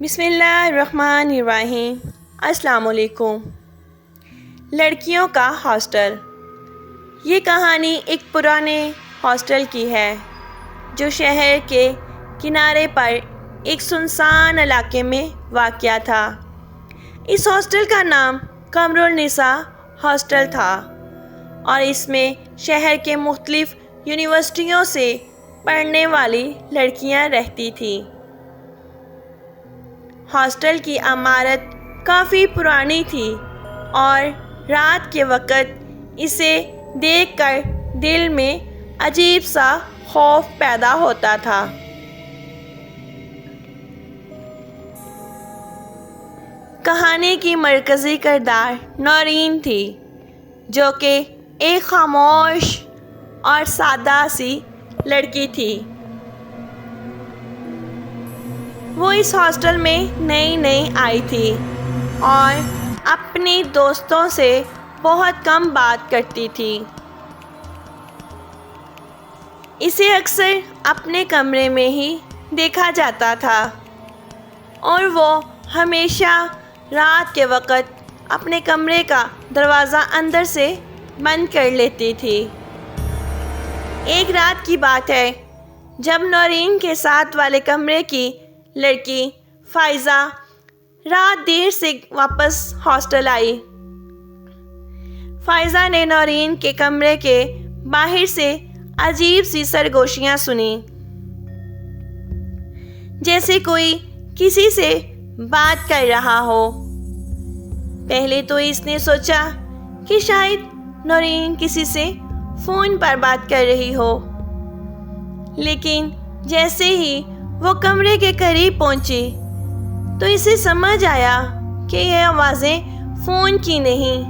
بسم اللہ الرحمن الرحیم۔ السلام علیکم۔ لڑکیوں کا ہاسٹل۔ یہ کہانی ایک پرانے ہاسٹل کی ہے جو شہر کے کنارے پر ایک سنسان علاقے میں واقع تھا۔ اس ہاسٹل کا نام قمر النساء ہاسٹل تھا اور اس میں شہر کے مختلف یونیورسٹیوں سے پڑھنے والی لڑکیاں رہتی تھیں۔ ہاسٹل کی عمارت کافی پرانی تھی اور رات کے وقت اسے دیکھ کر دل میں عجیب سا خوف پیدا ہوتا تھا۔ کہانی کی مرکزی کردار نورین تھی، جو کہ ایک خاموش اور سادہ سی لڑکی تھی۔ وہ اس ہاسٹل میں نئی آئی تھی اور اپنی دوستوں سے بہت کم بات کرتی تھی۔ اسے اکثر اپنے کمرے میں ہی دیکھا جاتا تھا اور وہ ہمیشہ رات کے وقت اپنے کمرے کا دروازہ اندر سے بند کر لیتی تھی۔ ایک رات کی بات ہے جب نورین کے ساتھ والے کمرے کی لڑکی فائزہ رات دیر سے واپس ہاسٹل آئی۔ فائزہ نے نورین کے کمرے کے باہر سے عجیب سی سرگوشیاں سنیں، جیسے کوئی کسی سے بات کر رہا ہو۔ پہلے تو اس نے سوچا کہ شاید نورین کسی سے فون پر بات کر رہی ہو، لیکن جیسے ہی وہ کمرے کے قریب پہنچی تو اسے سمجھ آیا کہ یہ آوازیں فون کی نہیں،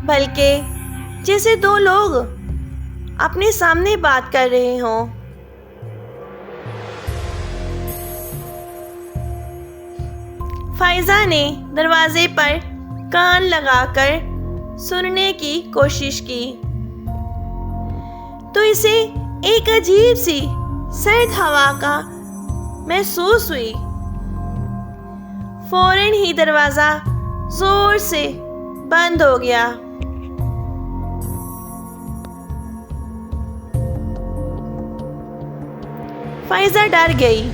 بلکہ جیسے دو لوگ اپنے سامنے بات کر رہے ہوں۔ فائزہ نے دروازے پر کان لگا کر سننے کی کوشش کی تو اسے ایک عجیب سی سرد ہوا کا محسوس ہوئی۔ فوراً ہی دروازہ زور سے بند ہو گیا۔ فائزہ ڈر گئی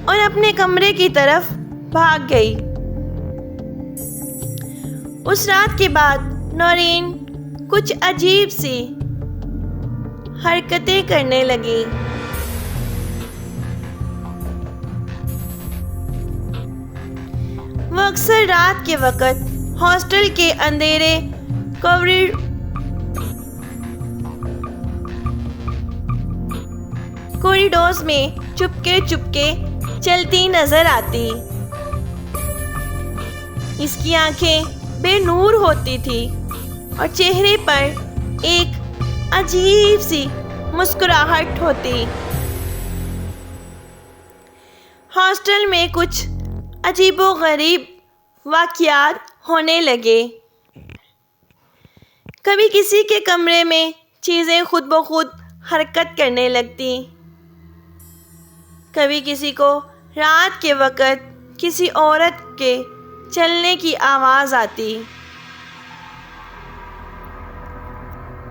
اور اپنے کمرے کی طرف بھاگ گئی۔ اس رات کے بعد نورین کچھ عجیب سی حرکتیں کرنے لگی۔ وہ اکثر رات کے وقت ہاسٹل کے اندھیرے کوریڈورز میں چپکے چلتی نظر آتی۔ اس کی آنکھیں بے نور ہوتی تھی اور چہرے پر ایک عجیب سی مسکراہٹ ہوتی۔ ہاسٹل میں کچھ عجیب و غریب واقعات ہونے لگے۔ کبھی کسی کے کمرے میں چیزیں خود بخود حرکت کرنے لگتی، کبھی کسی کو رات کے وقت کسی عورت کے چلنے کی آواز آتی۔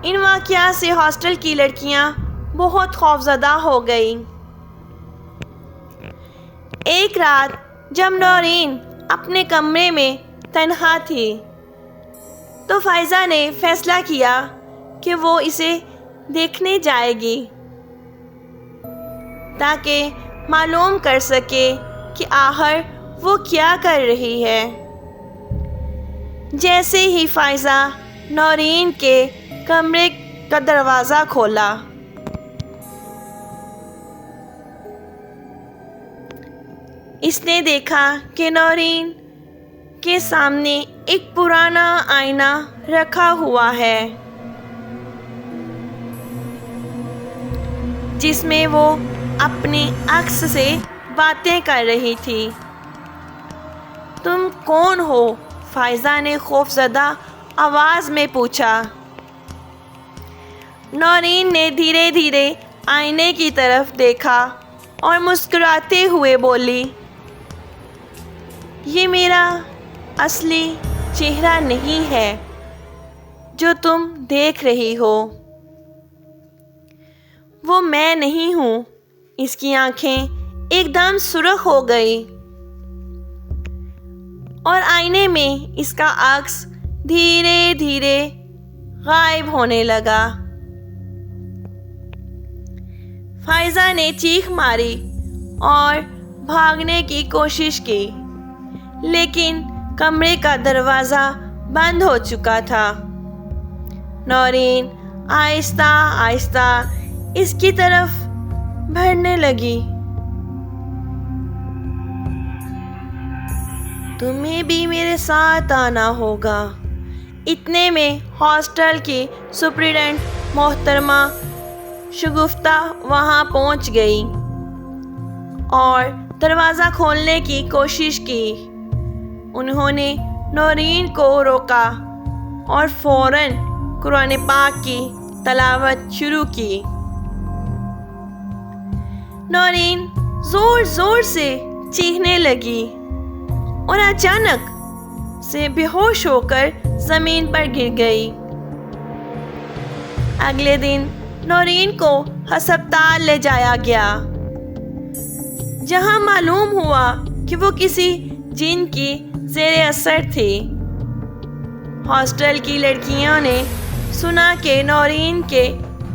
ان واقعات سے ہاسٹل کی لڑکیاں بہت خوفزدہ ہو گئیں۔ ایک رات جب نورین اپنے کمرے میں تنہا تھی تو فائزہ نے فیصلہ کیا کہ وہ اسے دیکھنے جائے گی تاکہ معلوم کر سکے کہ آخر وہ کیا کر رہی ہے۔ جیسے ہی فائزہ نورین کے کمرے کا دروازہ کھولا، اس نے دیکھا کہ نورین کے سامنے ایک پرانا آئینہ رکھا ہوا ہے جس میں وہ اپنے عکس سے باتیں کر رہی تھی۔ تم کون ہو؟ فائزہ نے خوفزدہ آواز میں پوچھا۔ نورین نے دھیرے آئینے کی طرف دیکھا اور مسکراتے ہوئے بولی، یہ میرا اصلی چہرہ نہیں ہے جو تم دیکھ رہی ہو، وہ میں نہیں ہوں۔ اس کی آنکھیں ایک دم سرخ ہو گئی اور آئینے میں اس کا عکس دھیرے دھیرے غائب ہونے لگا۔ فائزہ نے چیخ ماری اور بھاگنے کی کوشش کی، لیکن کمرے کا دروازہ بند ہو چکا تھا۔ نورین آہستہ آہستہ اس کی طرف بڑھنے لگی۔ تمہیں بھی میرے ساتھ آنا ہوگا۔ اتنے میں ہاسٹل کی سپرنٹینڈنٹ محترمہ شگفتہ وہاں پہنچ گئی اور دروازہ کھولنے کی کوشش کی۔ انہوں نے نورین کو روکا اور فوراً قرآن پاک کی تلاوت شروع کی۔ نورین زور زور سے چیخنے لگی اور اچانک سے بے ہوش ہو کر زمین پر گر گئی۔ اگلے دن نورین کو ہسپتال لے جایا گیا، جہاں معلوم ہوا کہ وہ کسی جن کی زیر اثر تھی۔ ہاسٹل کی لڑکیوں نے سنا کہ نورین کے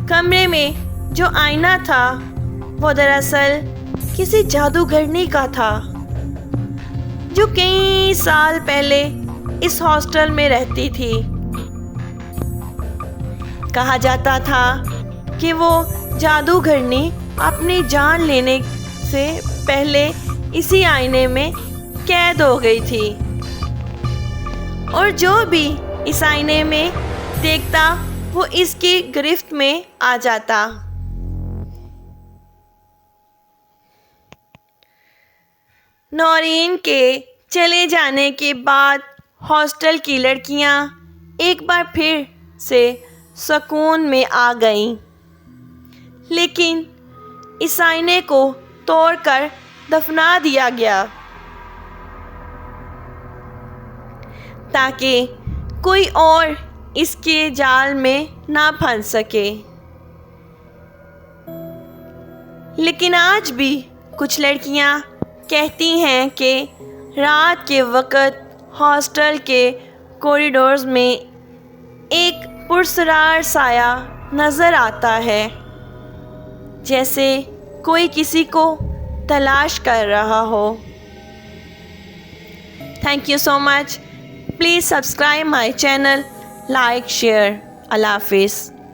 کمرے میں جو آئینہ تھا وہ دراصل کسی جادوگرنی کا تھا، جو کئی سال پہلے اس ہاسٹل میں رہتی تھی۔ کہا جاتا تھا کہ وہ جادوگرنی اپنی جان لینے سے پہلے اسی آئینے میں قید ہو گئی تھی، اور جو بھی اس آئینے میں دیکھتا وہ اس کی گرفت میں آ جاتا۔ نورین کے چلے جانے کے بعد ہاسٹل کی لڑکیاں ایک بار پھر سے سکون میں آ گئیں، لیکن اس آئینے کو توڑ کر دفنا دیا گیا تاکہ کوئی اور اس کے جال میں نہ پھنس سکے۔ لیکن آج بھی کچھ لڑکیاں کہتی ہیں کہ رات کے وقت ہاسٹل کے کوریڈورز میں ایک پراسرار سایہ نظر آتا ہے، جیسے کوئی کسی کو تلاش کر رہا ہو۔ Thank you so much. Please subscribe my channel, like, share. Allah Hafiz.